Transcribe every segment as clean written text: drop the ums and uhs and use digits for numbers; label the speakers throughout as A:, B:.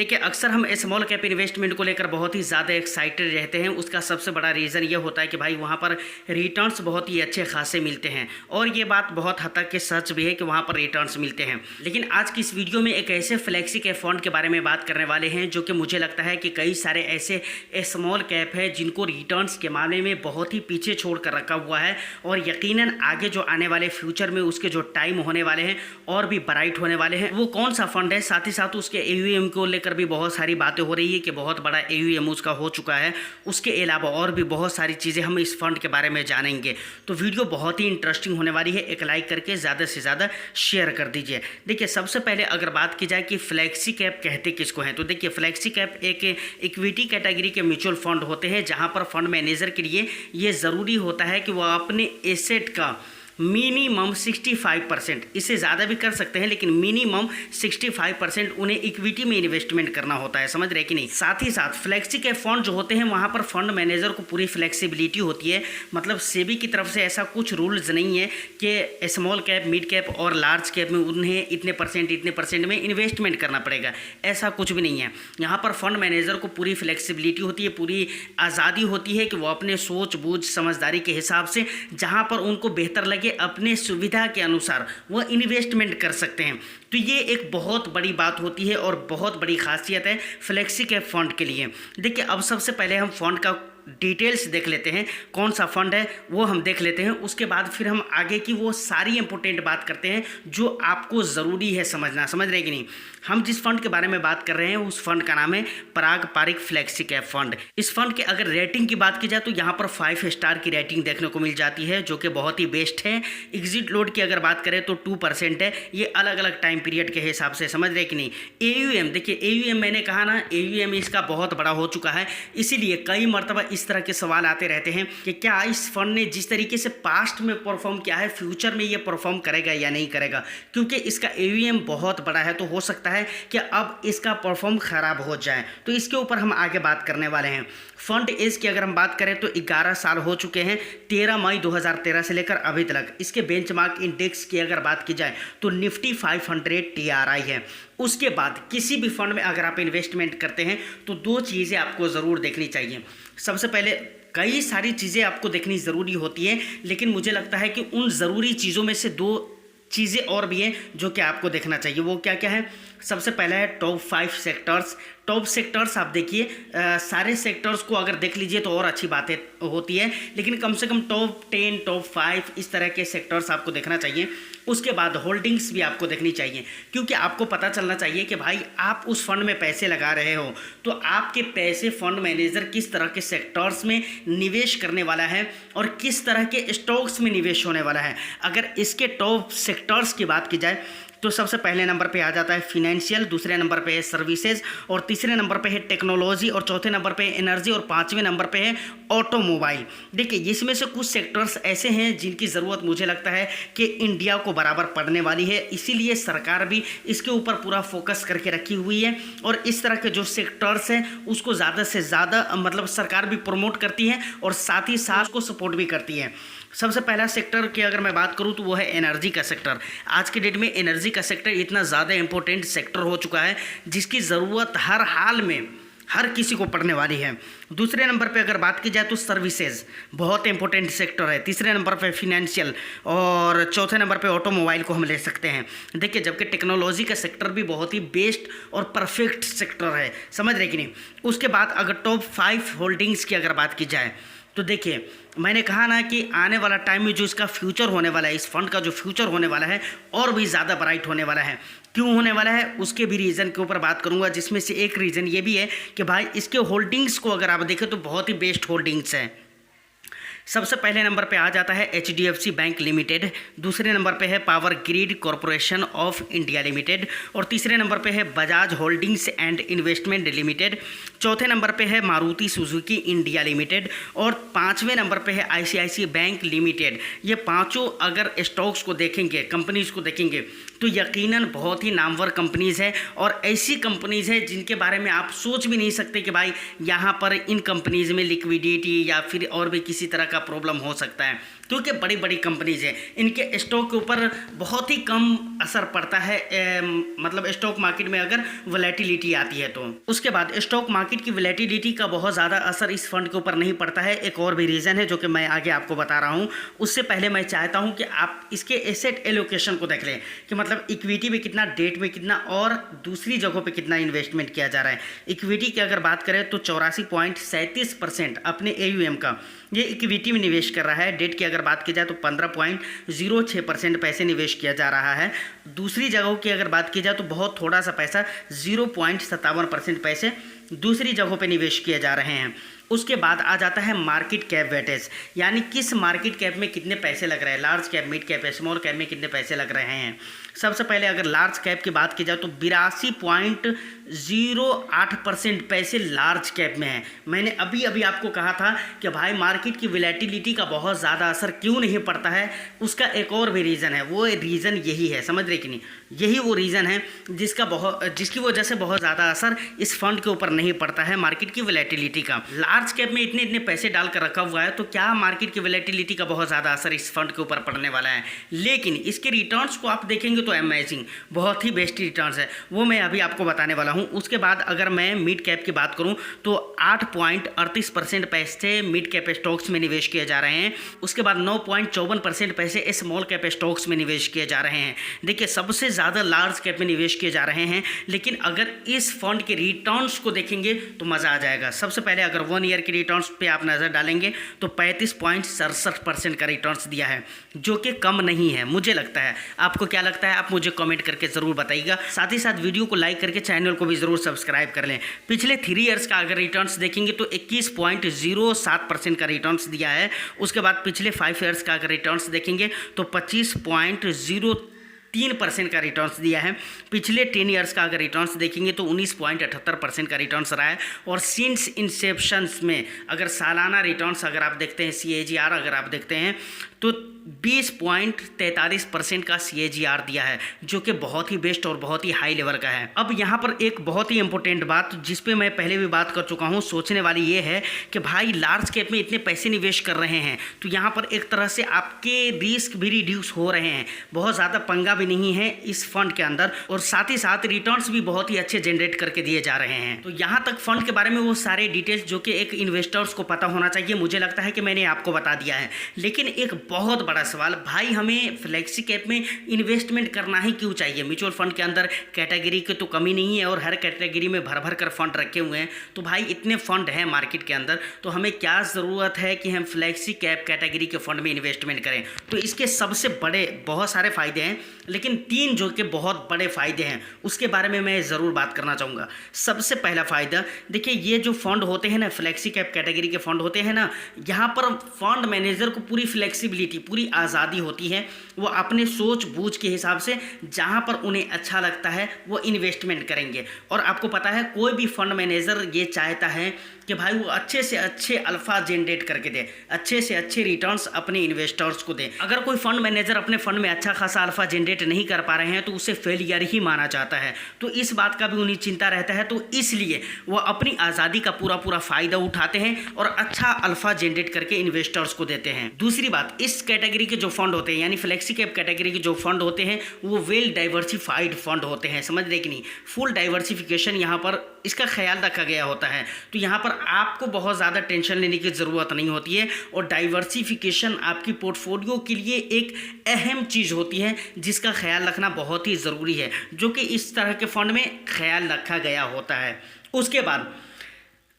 A: देखिए, अक्सर हम स्मॉल कैप इन्वेस्टमेंट को लेकर बहुत ही ज़्यादा एक्साइटेड रहते हैं। उसका सबसे बड़ा रीज़न ये होता है कि भाई वहाँ पर रिटर्न्स बहुत ही अच्छे खासे मिलते हैं, और ये बात बहुत हद तक के सच भी है कि वहाँ पर रिटर्न्स मिलते हैं। लेकिन आज की इस वीडियो में एक ऐसे फ्लेक्सी कैप फंड के बारे में बात करने वाले हैं जो कि मुझे लगता है कि कई सारे ऐसे स्मॉल कैप है जिनको रिटर्न्स के मामले में बहुत ही पीछे छोड़ कर रखा हुआ है, और यकीनन आगे जो आने वाले फ्यूचर में उसके जो टाइम होने वाले हैं और भी ब्राइट होने वाले हैं। वो कौन सा फंड है, साथ ही साथ उसके AUM को लेकर भी बहुत सारी बातें हो रही है कि बहुत बड़ा AUM उसका हो चुका है। उसके अलावा और भी बहुत सारी चीज़ें हम इस फंड के बारे में जानेंगे। तो वीडियो बहुत ही इंटरेस्टिंग होने वाली है। एक लाइक करके ज़्यादा से ज़्यादा शेयर कर दीजिए। देखिए, सबसे पहले अगर बात की जाए कि फ्लैक्सी कैप कहते किसको हैं, तो देखिए फ्लैक्सी कैप एक इक्विटी कैटेगरी के म्यूचुअल फंड होते हैं जहां पर फंड मैनेजर के लिए ये ज़रूरी होता है कि वह अपने एसेट का मिनिमम 65%, इससे ज़्यादा भी कर सकते हैं लेकिन मिनिमम 65% उन्हें इक्विटी में इन्वेस्टमेंट करना होता है। समझ रहे कि नहीं। साथ ही साथ फ्लेक्सी कैप फंड जो होते हैं वहाँ पर फंड मैनेजर को पूरी फ्लेक्सिबिलिटी होती है। मतलब सेबी की तरफ से ऐसा कुछ रूल्स नहीं है कि स्मॉल कैप, मिड कैप और लार्ज कैप में उन्हें इतने परसेंट में इन्वेस्टमेंट करना पड़ेगा, ऐसा कुछ भी नहीं है। यहाँ पर फंड मैनेजर को पूरी फ्लेक्सिबिलिटी होती है, पूरी आज़ादी होती है कि वो अपने सोच बूझ समझदारी के हिसाब से जहाँ पर उनको बेहतर लगे अपने सुविधा के अनुसार वो इन्वेस्टमेंट कर सकते हैं। तो ये एक बहुत बड़ी बात होती है और बहुत बड़ी खासियत है फ्लेक्सी कैप फंड के लिए। देखिए, अब सबसे पहले हम फंड का डिटेल्स देख लेते हैं, कौन सा फंड है वो हम देख लेते हैं। उसके बाद फिर हम आगे की वो सारी इंपॉर्टेंट बात करते हैं जो आपको ज़रूरी है समझना। समझ रहे कि नहीं। हम जिस फंड के बारे में बात कर रहे हैं उस फंड का नाम है पराग पारिक फ्लेक्सी कैप फंड। इस फंड के अगर रेटिंग की बात की जाए तो यहाँ पर 5 स्टार की रेटिंग देखने को मिल जाती है जो कि बहुत ही बेस्ट है। एग्जिट लोड की अगर बात करें तो 2% है। ये अलग अलग टाइम पीरियड के हिसाब से। समझ रहे कि नहीं। AUM, देखिए AUM मैंने कहा ना, AUM इसका बहुत बड़ा हो चुका है, इसीलिए कई मरतबा इस तरह के सवाल आते रहते हैं कि क्या इस फंड ने जिस तरीके से पास्ट में परफॉर्म किया है फ्यूचर में ये परफॉर्म करेगा या नहीं करेगा। क्योंकि इसका AUM बहुत बड़ा है तो हो सकता है कि अब इसका परफॉर्म खराब हो जाए। तो इसके ऊपर हम आगे बात करने वाले हैं। फंड एज की अगर हम बात करें तो 11 साल हो चुके हैं, 13 मई 2013 से लेकर अभी तक। इसके बेंचमार्क इंडेक्स की अगर बात की जाए तो निफ्टी 500 TRI है। उसके बाद किसी भी फंड में अगर आप इन्वेस्टमेंट करते हैं तो 2 चीज़ें आपको ज़रूर देखनी चाहिए। सबसे पहले कई सारी चीज़ें आपको देखनी ज़रूरी होती है, लेकिन मुझे लगता है कि उन ज़रूरी चीज़ों में से 2 चीज़ें और भी हैं जो कि आपको देखना चाहिए। वो क्या क्या है। सबसे पहला है टॉप 5 सेक्टर्स। टॉप सेक्टर्स आप देखिए, सारे सेक्टर्स को अगर देख लीजिए तो और अच्छी बातें होती है, लेकिन कम से कम टॉप 10, टॉप 5 इस तरह के सेक्टर्स आपको देखना चाहिए। उसके बाद होल्डिंग्स भी आपको देखनी चाहिए, क्योंकि आपको पता चलना चाहिए कि भाई आप उस फंड में पैसे लगा रहे हो तो आपके पैसे फंड मैनेजर किस तरह के सेक्टर्स में निवेश करने वाला है और किस तरह के स्टॉक्स में निवेश होने वाला है। अगर इसके टॉप सेक्टर्स की बात की जाए तो सबसे पहले नंबर पे आ जाता है फिनेंशियल, दूसरे नंबर पे है सर्विसेज, और तीसरे नंबर पे है टेक्नोलॉजी, और चौथे नंबर पे है एनर्जी, और 5वें नंबर पे है ऑटोमोबाइल। देखिए, इसमें से कुछ सेक्टर्स ऐसे हैं जिनकी ज़रूरत मुझे लगता है कि इंडिया को बराबर पड़ने वाली है, इसीलिए सरकार भी इसके ऊपर पूरा फोकस करके रखी हुई है। और इस तरह के जो सेक्टर्स हैं उसको ज़्यादा से ज़्यादा मतलब सरकार भी प्रमोट करती है और साथ ही साथ उसको सपोर्ट भी करती है। सबसे पहला सेक्टर की अगर मैं बात करूं तो वो है एनर्जी का सेक्टर। आज के डेट में एनर्जी का सेक्टर इतना ज़्यादा इंपॉर्टेंट सेक्टर हो चुका है जिसकी ज़रूरत हर हाल में हर किसी को पड़ने वाली है। दूसरे नंबर पे अगर बात की जाए तो सर्विसेज बहुत इंपॉर्टेंट सेक्टर है। तीसरे नंबर पे फिनेंशियल, और चौथे नंबर पे ऑटोमोबाइल को हम ले सकते हैं। देखिए, जबकि टेक्नोलॉजी का सेक्टर भी बहुत ही बेस्ट और परफेक्ट सेक्टर है। समझ रहे कि नहीं। उसके बाद अगर टॉप 5 होल्डिंग्स की अगर बात की जाए तो देखिए, मैंने कहा ना कि आने वाला टाइम में जो इसका फ्यूचर होने वाला है, इस फंड का जो फ्यूचर होने वाला है और भी ज़्यादा ब्राइट होने वाला है। क्यों होने वाला है उसके भी रीज़न के ऊपर बात करूंगा, जिसमें से एक रीज़न ये भी है कि भाई इसके होल्डिंग्स को अगर आप देखें तो बहुत ही बेस्ट होल्डिंग्स हैं। सबसे पहले नंबर पे आ जाता है HDFC बैंक लिमिटेड, दूसरे नंबर पे है power grid corporation of India limited, और तीसरे नंबर पे है Bajaj holdings and investment limited, चौथे नंबर पे है मारुति सुजुकी इंडिया लिमिटेड, और 5वें नंबर पे है ICICI बैंक लिमिटेड। ये पांचों अगर स्टॉक्स को देखेंगे, कंपनीज़ को देखेंगे तो यकीनन बहुत ही नामवर कंपनीज़ है, और ऐसी कंपनीज़ है जिनके बारे में आप सोच भी नहीं सकते कि भाई यहाँ पर इन कंपनीज़ में लिक्विडिटी या फिर और भी किसी तरह का प्रॉब्लम हो सकता है। क्योंकि बड़ी बड़ी कंपनीज हैं, इनके स्टॉक के ऊपर बहुत ही कम असर पड़ता है, मतलब स्टॉक मार्केट में अगर वोलेटिलिटी आती है तो। उसके बाद स्टॉक मार्केट की वोलेटिलिटी का बहुत ज़्यादा असर इस फंड के ऊपर नहीं पड़ता है। एक और भी रीज़न है जो कि मैं आगे आपको बता रहा हूँ। उससे पहले मैं चाहता हूँ कि आप इसके एसेट एलोकेशन को देख लें कि मतलब इक्विटी में कितना, डेट में कितना और दूसरी जगहों पे कितना इन्वेस्टमेंट किया जा रहा है। इक्विटी की अगर बात करें तो 84.37% अपने AUM का ये इक्विटी में निवेश कर रहा है। डेट की अगर बात की जाए तो 15.06% पैसे निवेश किया जा रहा है। दूसरी जगहों की अगर बात की जाए तो बहुत थोड़ा सा पैसा 0.57% पैसे दूसरी जगहों पे निवेश किए जा रहे हैं। उसके बाद आ जाता है मार्केट कैप वेटेज, यानी किस मार्केट कैप में कितने पैसे लग रहे हैं, large cap, mid cap, small cap में कितने पैसे लग रहे हैं। सबसे पहले अगर लार्ज कैप की बात की जाए तो 82.08% पैसे लार्ज कैप में हैं। मैंने अभी अभी आपको कहा था कि भाई मार्केट की वोलेटिलिटी का बहुत ज़्यादा असर क्यों नहीं पड़ता है, उसका एक और भी रीज़न है। वो रीज़न यही है, समझ रहे कि नहीं, यही वो रीज़न है जिसकी वजह से बहुत ज़्यादा असर इस फंड के ऊपर नहीं पड़ता है मार्केट की वोलेटिलिटी का। लार्ज कैप में इतने पैसे डालकर रखा हुआ है तो क्या मार्केट की वोलेटिलिटी का बहुत ज़्यादा असर इस फंड के ऊपर पड़ने वाला है। लेकिन इसके रिटर्न्स को आप देखेंगे तो अमेजिंग, बहुत ही बेस्ट रिटर्न्स है, वो मैं अभी आपको बताने वाला हूँ। उसके बाद अगर मैं मिड कैप की बात करूँ तो 8.38% पैसे मिड कैप स्टॉक्स में निवेश किए जा रहे हैं। उसके बाद 9.54% पैसे स्मॉल कैप स्टॉक्स में निवेश किए जा रहे हैं। देखिए सबसे ज़्यादा लार्ज कैप में निवेश किए जा रहे हैं, लेकिन अगर इस फंड के रिटर्न्स को देखेंगे तो मज़ा आ जाएगा। सबसे पहले अगर 1 ईयर के रिटर्न्स पे आप नज़र डालेंगे तो 35.67% का रिटर्न्स दिया है, जो कि कम नहीं है मुझे लगता है। आपको क्या लगता है आप मुझे कमेंट करके ज़रूर बताइएगा। साथ ही साथ वीडियो को लाइक करके चैनल को भी ज़रूर सब्सक्राइब कर लें। पिछले 3 ईयर्स का अगर रिटर्न्स देखेंगे तो 21.07% का रिटर्न्स दिया है। उसके बाद पिछले 5 ईयर्स का अगर रिटर्न्स देखेंगे तो 25.03% का रिटर्न्स दिया है। पिछले 10 ईयर्स का अगर रिटर्न्स देखेंगे तो 19.78% का रिटर्न्स रहा है। और सिंस इंसेप्शंस में अगर सालाना रिटर्न्स अगर आप देखते हैं, CAGR अगर आप देखते हैं तो 20.43% का CAGR दिया है, जो कि बहुत ही बेस्ट और बहुत ही हाई लेवल का है। अब यहाँ पर एक बहुत ही इंपॉर्टेंट बात जिस पे मैं पहले भी बात कर चुका हूँ, सोचने वाली ये है कि भाई लार्ज कैप में इतने पैसे निवेश कर रहे हैं तो यहाँ पर एक तरह से आपके रिस्क भी रिड्यूस हो रहे हैं, बहुत ज़्यादा पंगा भी नहीं है इस फंड के अंदर, और साथ ही साथ रिटर्न्स भी बहुत ही अच्छे जनरेट करके दिए जा रहे हैं। तो यहाँ तक फंड के बारे में वो सारे डिटेल्स जो कि एक इन्वेस्टर्स को पता होना चाहिए, मुझे लगता है कि मैंने आपको बता दिया है। लेकिन एक बहुत बड़ा सवाल, भाई हमें फ्लेक्सी कैप में इन्वेस्टमेंट करना ही क्यों चाहिए। म्यूचुअल फंड के अंदर कैटेगरी की तो कमी नहीं है और हर कैटेगरी में भर भर कर फंड रखे हुए हैं, तो भाई इतने फंड हैं मार्केट के अंदर तो हमें क्या ज़रूरत है कि हम फ्लेक्सी कैप कैटेगरी के फंड में इन्वेस्टमेंट करें। तो इसके सबसे बड़े बहुत सारे फ़ायदे हैं, लेकिन 3 जो कि बहुत बड़े फ़ायदे हैं उसके बारे में मैं ज़रूर बात करना चाहूँगा। सबसे पहला फ़ायदा देखिए, ये जो फंड होते हैं ना, फ्लेक्सी कैप कैटेगरी के फंड होते हैं ना, यहाँ पर फंड मैनेजर को पूरी फ्लेक्सिबिलिटी, पूरी आज़ादी होती है। वो अपने सोच बूझ के हिसाब से जहाँ पर उन्हें अच्छा लगता है वो इन्वेस्टमेंट करेंगे। और आपको पता है कोई भी फंड मैनेजर ये चाहता है कि भाई वो अच्छे से अच्छे अल्फा जनरेट करके दे, अच्छे से अच्छे रिटर्न्स अपने इन्वेस्टर्स को दे। अगर कोई फंड मैनेजर अपने फंड में अच्छा खासा अल्फा जनरेट नहीं कर पा रहे हैं तो उसे फेलियर ही माना जाता है। तो इस बात का भी उन्हें चिंता रहता है, तो इसलिए वो अपनी आज़ादी का पूरा फ़ायदा उठाते हैं और अच्छा अल्फा जनरेट करके इन्वेस्टर्स को देते हैं। दूसरी बात, इस कैटेगरी के जो फंड होते हैं यानी फ्लेक्सी कैप कैटेगरी के जो फंड होते हैं वो वेल डाइवर्सिफाइड फंड होते हैं, समझ रहे कि नहीं। फुल डाइवर्सिफिकेशन यहाँ पर इसका ख्याल रखा गया होता है, तो यहाँ पर आपको बहुत ज़्यादा टेंशन लेने की ज़रूरत नहीं होती है। और डाइवर्सिफिकेशन आपकी पोर्टफोलियो के लिए एक अहम चीज़ होती है जिसका ख्याल रखना बहुत ही ज़रूरी है, जो कि इस तरह के फंड में ख्याल रखा गया होता है। उसके बाद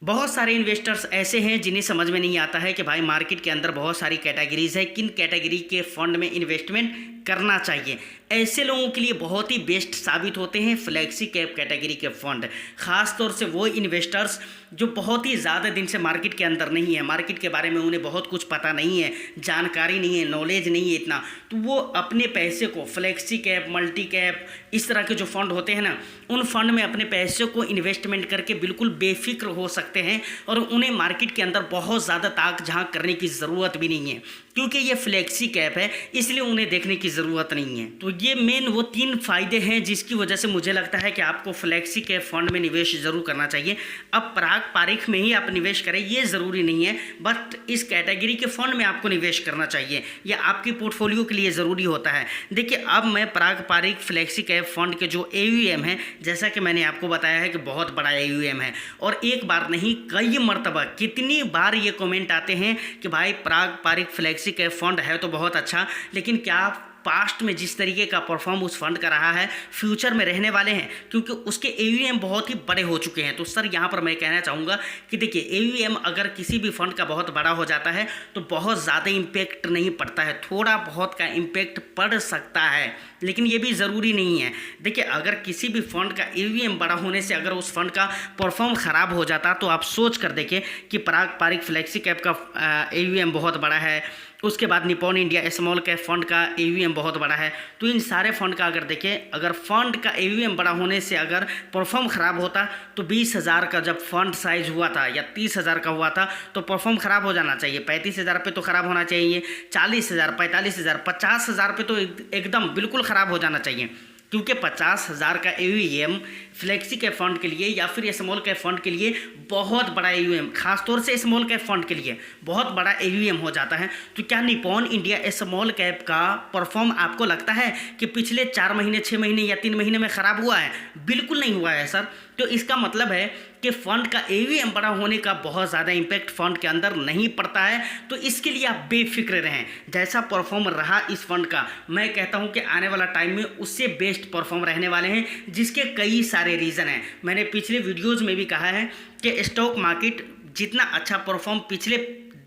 A: बहुत सारे इन्वेस्टर्स ऐसे हैं जिन्हें समझ में नहीं आता है कि भाई मार्केट के अंदर बहुत सारी कैटेगरीज है, किन कैटेगरी के फंड में इन्वेस्टमेंट करना चाहिए। ऐसे लोगों के लिए बहुत ही बेस्ट साबित होते हैं फ्लेक्सी कैप कैटेगरी के फंड, ख़ास तौर से वो इन्वेस्टर्स जो बहुत ही ज़्यादा दिन से मार्केट के अंदर नहीं है, मार्केट के बारे में उन्हें बहुत कुछ पता नहीं है, जानकारी नहीं है, नॉलेज नहीं है इतना, तो वो अपने पैसे को फ्लेक्सी कैप, मल्टी कैप, इस तरह के जो फंड होते हैं ना, उन फंड में अपने पैसे को इन्वेस्टमेंट करके बिल्कुल बेफिक्र हो सकते हैं और उन्हें मार्केट के अंदर बहुत ज़्यादा ताक झांक करने की ज़रूरत भी नहीं है। क्योंकि ये फ्लेक्सी कैप है, इसलिए उन्हें देखने की ज़रूरत नहीं है। तो ये मेन वो 3 फायदे हैं जिसकी वजह से मुझे लगता है कि आपको फ्लेक्सी कैप फंड में निवेश ज़रूर करना चाहिए। अब पराग पारिख में ही आप निवेश करें ये ज़रूरी नहीं है, बट इस कैटेगरी के फंड में आपको निवेश करना चाहिए, यह आपकी पोर्टफोलियो के लिए ज़रूरी होता है। देखिए, अब मैं पराग पारिख फ्लेक्सी कैप फंड के जो AUM है, जैसा कि मैंने आपको बताया है कि बहुत बड़ा AUM है, और एक बार नहीं कई मरतबा कितनी बार ये कमेंट आते हैं कि भाई पराग पारिख फ्लेक्सी कैप फंड है तो बहुत अच्छा, लेकिन क्या पास्ट में जिस तरीके का परफॉर्म उस फंड का रहा है फ्यूचर में रहने वाले हैं, क्योंकि उसके AUM बहुत ही बड़े हो चुके हैं। तो सर यहाँ पर मैं कहना चाहूँगा कि देखिए, AUM अगर किसी भी फंड का बहुत बड़ा हो जाता है तो बहुत ज़्यादा इम्पेक्ट नहीं पड़ता है, थोड़ा बहुत का इम्पेक्ट पड़ सकता है, लेकिन ये भी ज़रूरी नहीं है। देखिए, अगर किसी भी फंड का AUM बड़ा होने से अगर उस फंड का परफॉर्म ख़राब हो जाता तो आप सोच कर देखें कि पराग पारिख फ्लेक्सी कैप का AUM बहुत बड़ा है, उसके बाद Nippon India small cap fund का AUM बहुत बड़ा है। तो इन सारे फंड का अगर देखें, अगर फंड का AUM बड़ा होने से अगर परफॉर्म ख़राब होता तो 20,000 का जब फंड साइज हुआ था या 30,000 का हुआ था तो परफॉर्म ख़राब हो जाना चाहिए, 35,000 पे तो ख़राब होना चाहिए, 40,000, 45,000, 50,000 पे तो एकदम बिल्कुल ख़राब हो जाना चाहिए, क्योंकि 50,000 का AUM फ्लेक्सी कैप फंड के लिए या फिर स्मॉल कैप फंड के लिए बहुत बड़ा AUM, खासतौर से स्मॉल कैप फंड के लिए बहुत बड़ा AUM हो जाता है। तो क्या निपॉन इंडिया स्मॉल कैप का परफॉर्म आपको लगता है कि पिछले 4 महीने, 6 महीने या 3 महीने में ख़राब हुआ है? बिल्कुल नहीं हुआ है सर। तो इसका मतलब है कि फ़ंड का AUM बड़ा होने का बहुत ज़्यादा इम्पैक्ट फ़ंड के अंदर नहीं पड़ता है। तो इसके लिए आप बेफिक्र रहें, जैसा परफॉर्म रहा इस फंड का, मैं कहता हूं कि आने वाला टाइम में उससे बेस्ट परफॉर्म रहने वाले हैं, जिसके कई सारे रीज़न हैं। मैंने पिछले वीडियोज़ में भी कहा है कि स्टॉक मार्केट जितना अच्छा परफॉर्म पिछले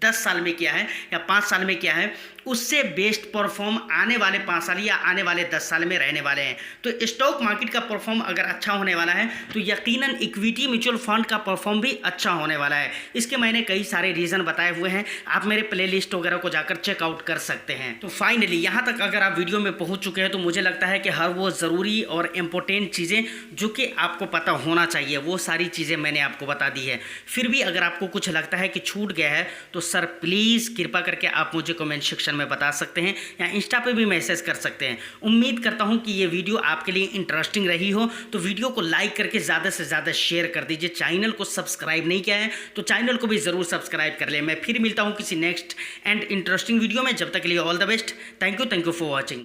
A: 10 साल में किया है या 5 साल में किया है, उससे बेस्ट परफॉर्म आने वाले 5 साल या आने वाले 10 साल में रहने वाले हैं। तो स्टॉक मार्केट का परफॉर्म अगर अच्छा होने वाला है तो यकीनन इक्विटी म्यूचुअल फंड का परफॉर्म भी अच्छा होने वाला है। इसके मैंने कई सारे रीज़न बताए हुए हैं, आप मेरे प्लेलिस्ट वगैरह को जाकर चेकआउट कर सकते हैं। तो फाइनली यहाँ तक अगर आप वीडियो में पहुँच चुके हैं तो मुझे लगता है कि हर वो ज़रूरी और इम्पोर्टेंट चीज़ें जो कि आपको पता होना चाहिए वो सारी चीज़ें मैंने आपको बता दी है। फिर भी अगर आपको कुछ लगता है कि छूट गया है तो सर प्लीज़ कृपा करके आप मुझे कमेंट सेक्शन में बता सकते हैं या इंस्टा पे भी मैसेज कर सकते हैं। उम्मीद करता हूं कि ये वीडियो आपके लिए इंटरेस्टिंग रही हो, तो वीडियो को लाइक करके ज़्यादा से ज़्यादा शेयर कर दीजिए। चैनल को सब्सक्राइब नहीं किया है तो चैनल को भी ज़रूर सब्सक्राइब कर ले। मैं फिर मिलता हूं किसी नेक्स्ट एंड इंटरेस्टिंग वीडियो में, जब तक के लिए all the best. Thank you for watching.